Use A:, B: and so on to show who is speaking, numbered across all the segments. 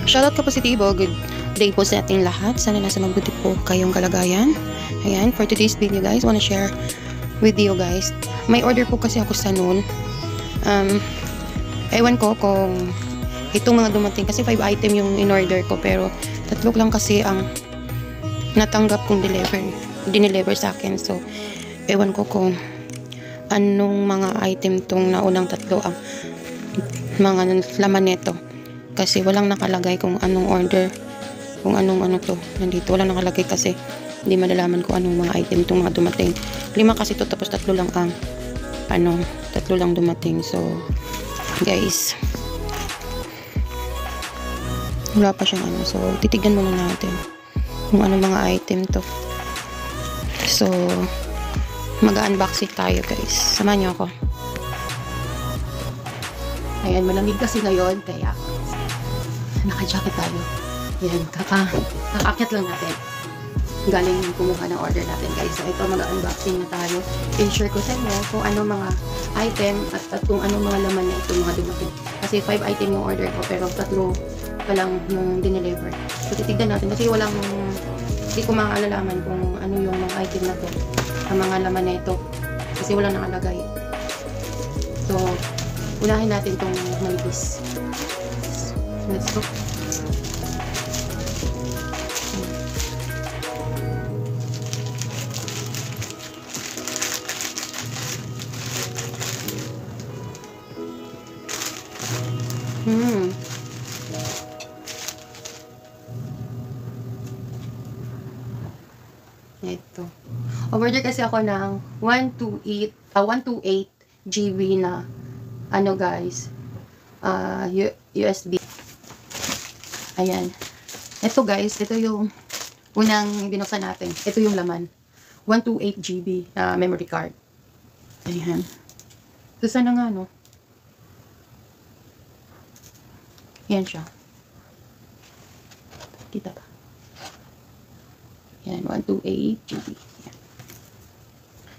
A: Shoutout ka positibo. Good day po sa ating lahat. Sana nasa mabuti po kayong kalagayan. Ayan, for today's video guys, wanna share with you guys. May order po kasi ako sa noon. Ewan ko kung itong mga dumating kasi 5 item yung in-order ko pero 3 lang kasi ang natanggap kong dineliver sa akin. So, ewan ko kung anong mga item tong naunang 3 ang mga laman nito. Kasi walang nakalagay kung anong order, kung anong ano to. Nandito walang nakalagay kasi hindi malalaman kung anong mga item tong mga dumating. 5 kasi to tapos 3 lang ang 3 lang dumating. So, guys, wala pa siyang ano. So, titignan muna natin kung anong mga item to. So, mag-unboxing tayo guys. Samahan niyo ako. Ayan, malamig kasi ngayon kaya naka-jacket tayo. Ayan, kakaakyat lang natin. Galing kumuha ng order natin guys. So, ito mag-unboxing na tayo. I-share ko sa inyo kung ano mga item at kung ano mga laman na ito mga dumating. Kasi 5 item yung order ko pero 3 pa lang yung dineliver. So, titignan natin kasi hindi ko makaalalaman kung ano yung mga item na to, ang mga laman na ito. Kasi walang nakalagay. So, unahin natin itong manipis. Let's go. Ito. Order kasi ako ng 128 GB na ano guys, USB. Ayan. Ito guys, ito yung unang binuksan natin. Ito yung laman. 128 GB na memory card. Ayan. So, sana nga, no? Yan siya. Kita ba? Yan, 128 GB. Yan.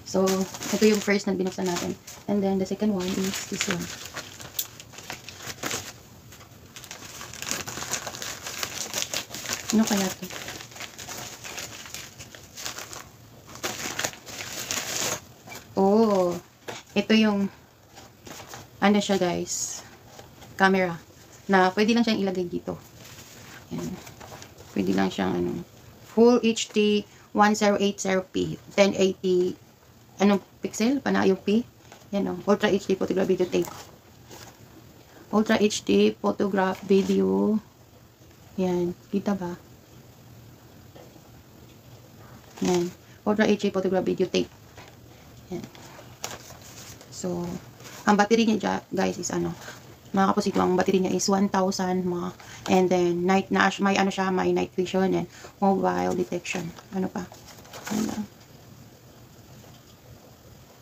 A: So, ito yung first na binuksan natin. And then, the second one is this one. Ano kaya ito? Oh, ito yung ano siya guys, camera na pwede lang siyang ilagay dito. Yan. Pwede lang siyang ano, Full HD 1080p 1080 anong pixel? Panayong P. Yan o. Ultra HD photograph video tape. Ultra HD photograph video. Yan. Kita ba? Yan. Ultra HD photograph video tape. Yan. So, ang battery niya guys is ano, mga kaposito, ang battery niya is 1,000 mga, and then may ano siya, may night vision and mobile detection. Ano pa? Ano?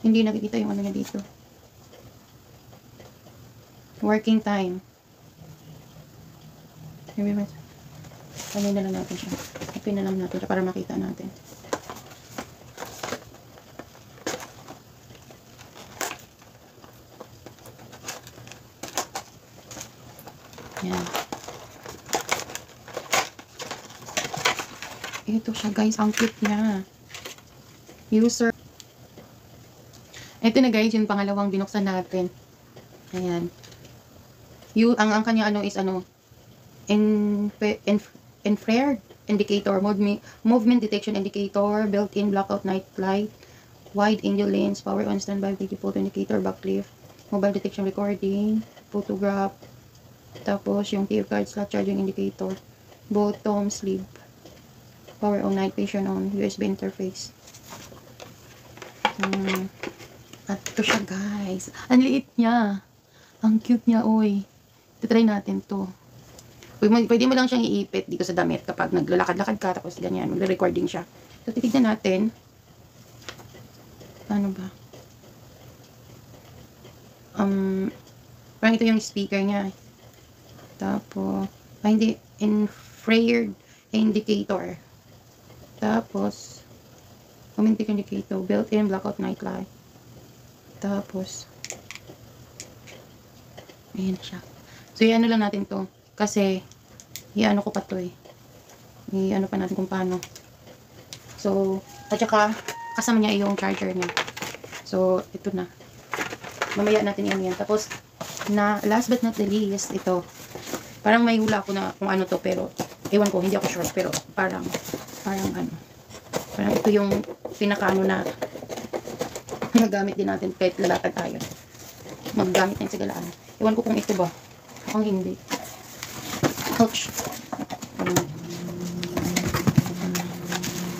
A: Hindi nakikita yung ano niya dito. Working time. Ano na lang natin siya. Open na lang natin siya para makita natin. Yan. Ito siya guys, ang cute niya. User. Ito na guys, yung pangalawang binuksan natin. Ayan. Ang kanya ano is ano, infrared indicator, movement detection indicator, built-in blackout night light, wide angle lens, power on standby video photo indicator, backlift, mobile detection recording, photograph, tapos yung clear card slot charging indicator, bottom sleeve, power on night vision on USB interface. At ito siya guys, ang liit niya, ang cute niya, oy. Try natin to. Pwede mo lang siyang iipit dito sa damit kapag naglalakad-lakad ka, tapos ganyan, magre-recording siya. So, titignan natin. Ano ba? Parang ito yung speaker niya. Tapos, hindi, infrared indicator. Tapos, romantic indicator, built-in blackout night light. Tapos, ayan siya. So, yan lang natin to. Kasi, i-ano ko pa to eh. I-ano pa natin kung paano. So, at saka, kasama niya yung charger niya. So, ito na. Mamaya natin yan. Tapos, last but not the least, ito. Parang may hula ako na kung ano to, pero, ewan ko, hindi ako sure, pero parang ano. Parang ito yung pinakaano na magamit din natin kahit lalakad tayo. Maggamit na sa galaan. Ewan ko kung ito ba. Akong hindi. Ouch.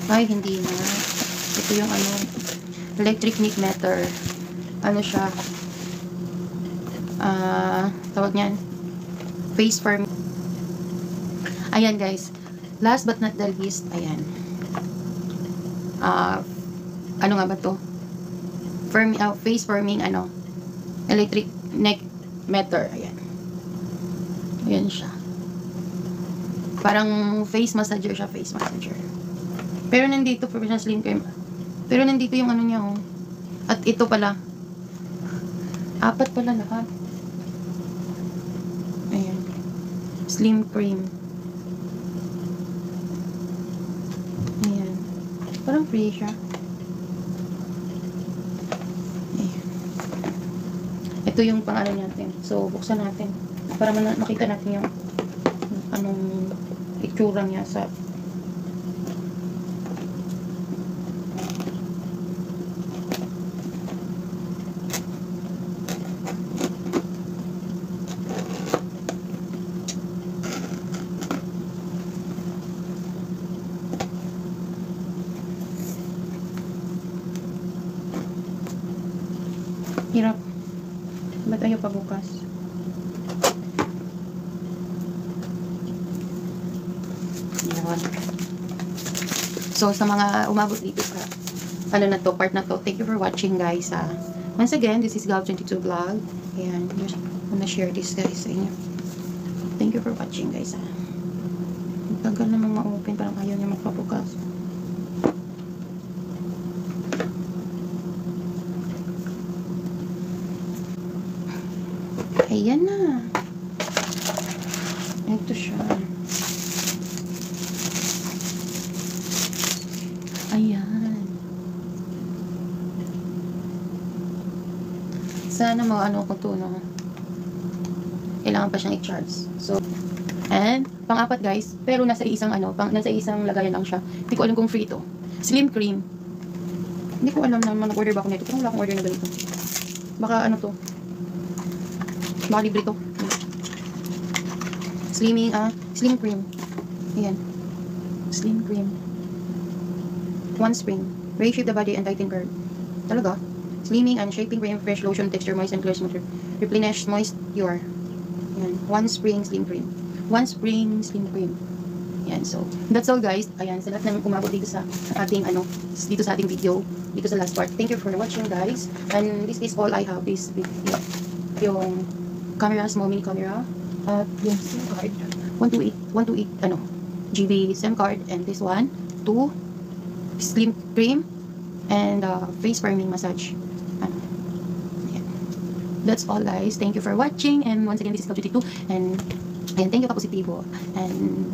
A: Ay, hindi na. Ito yung ano, electric neat meter. Ano siya? Tawag niyan. Face farm. Ayan guys. Last but not the least, ayan. Ano nga ba to? Face forming, ano, electric neck meter. Ayan. Ayan siya. Parang face massager siya, face massager. Pero nandito, professional slim cream. Pero nandito yung ano niya, oh. At ito pala. 4 pala lahat. Ayan. Slim cream. Ayan. Parang free siya. Ayan. Ito yung pang-ano natin. So, buksan natin. Para makita natin yung anong itsura niya sa hirap. Ba't ayaw pa bukas? Yan. So, sa mga umabot dito sa ano na to, part na to, thank you for watching guys. Once again, this is Gal22 Vlog. Ayan, I'm gonna share this guys sa inyo. Thank you for watching guys. Tagal namang ma-open, parang ayaw niya magpabukas. Ayan na. Ito siya. Ayan. Sana ano ko to, no? Kailangan pa siyang i-charge. So, and, pang-apat guys, pero nasa isang nasa isang lagayan lang siya. Hindi ko alam kung free to. Slim cream. Hindi ko alam naman nag-order ba ako nito. Pero wala akong order na ganito. Baka ano to. Baka libre to. Slim cream. Ayan. Slim cream. One spring. Reshape the body and tighten curve. Talaga? Slimming and shaping cream, fresh lotion, texture, moist and clear smooth. Replenish, moisture. Ayan. One spring slim cream. One spring slim cream. Ayan. So, that's all guys. Ayan. Sa lahat ng umabot dito sa ating dito sa ating video. Dito sa last part. Thank you for watching guys. And this is all I have. This video. Yung camera, small mini camera, at yung SIM card, 128 GB SIM card, and this one, 2 slim cream, and face firming massage. Yeah. That's all guys. Thank you for watching, and once again, this is Gal22, and thank you Kapositibo, and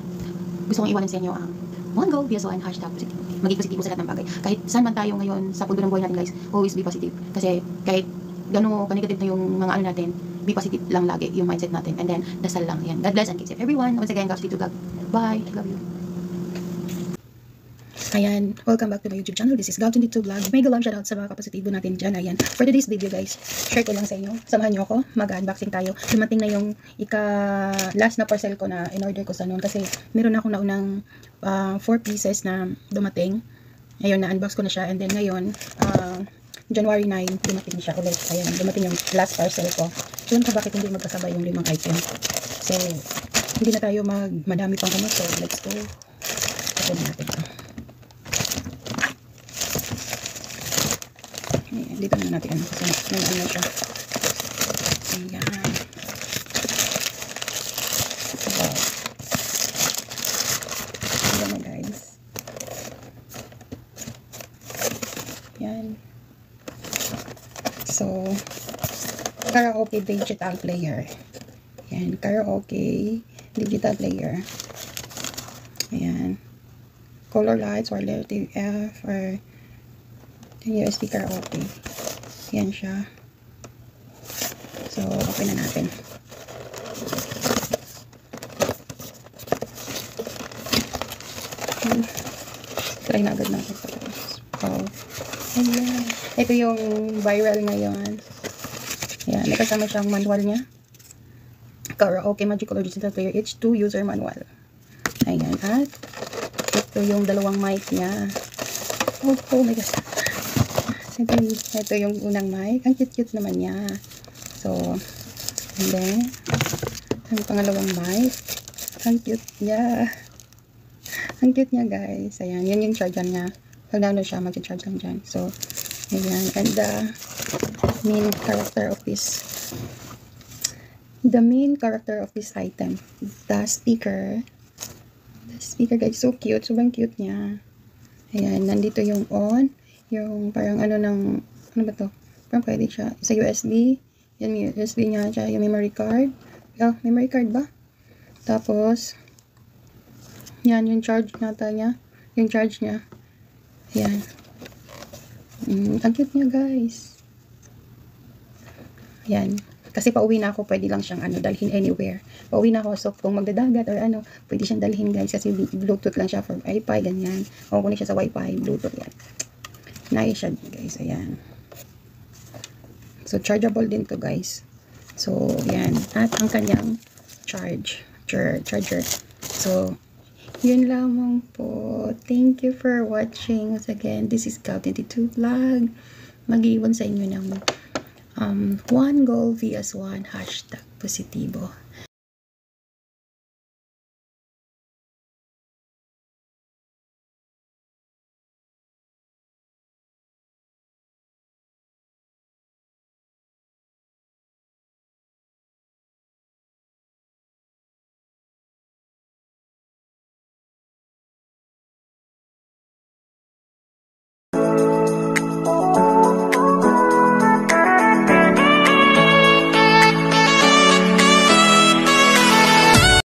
A: gusto kong iwanan sa inyo ang one goal, BS1, #positibo. Maging positibo sa lahat ng bagay. Kahit saan man tayo ngayon sa pundo ng buhay natin guys, always be positive. Kasi kahit gano'n ka-negative na yung mga ano natin, be positive lang lagi yung mindset natin. And then, dasal lang. Yan. God bless and keep safe everyone. Once again, Gal22 Vlog. Bye. Love you. Ayan. Welcome back to my YouTube channel. This is Gal22 Vlog. Mega love shoutout sa mga kapositibo natin dyan. Ayan. For today's video guys, share ko lang sa inyo. Samahan nyo ako. Mag-unboxing tayo. Dumating na yung last na parcel ko na in-order ko sa noon. Kasi meron akong naunang 4 pieces na dumating. Ayun, na-unbox ko na siya. And then ngayon, January 9, dumating siya ulit. Ayan, dumating yung last parcel ko. So, yun bakit hindi magkasabay yung 5 item. So, hindi na tayo madami pang kumot. So, let's go. Ito natin ito. Ayan, dito na natin ano. Kasi ano siya. Ayan. Wow. Ayan na guys. Ayan. So, karaoke digital player. Yan, karaoke digital player. Ayan. Color lights, wireless TF, or USB karaoke. Ayan siya. So, open na natin. Try na agad natin ito. Oh. Ayan. Ito yung viral ngayon. Ayan. May kasama siyang manual niya. Karaoke Magic Color Digital Player H2 User Manual. Ayan. At ito yung dalawang mic niya. Oh my gosh. Ito yung unang mic. Ang cute-cute naman niya. So, and then, ang pangalawang mic. Ang cute niya. Ang cute niya, guys. Ayan, yan yung charger niya. Pag download siya, mag-charge lang dyan. So, ayan. And the main character of this item, the speaker. The speaker, guys, so cute. Sobrang cute niya. Ayan, nandito yung on. Yung parang ano ba to? Parang pwede siya. Sa USB. Yan yung USB niya. Tsaka yung memory card. Oh, memory card ba? Tapos, yan, yung charge nata niya. Yung charge niya. Yan. Ang cute niya, guys. Yan. Kasi pauwi na ako, pwede lang siyang dalhin anywhere. Pauwi na ako, so kung magdadagat or pwede siyang dalhin, guys. Kasi Bluetooth lang siya for Wi-Fi, ganyan. O kunin siya sa Wi-Fi, Bluetooth yan. Nice siya, guys. Ayan. So, chargeable din to, guys. So, yan. At ang kanyang charger. So, yun lamang po. Thank you for watching. Once again, this is Cal22 Vlog. Mag-iwan sa inyo ng one goal vs one #positibo.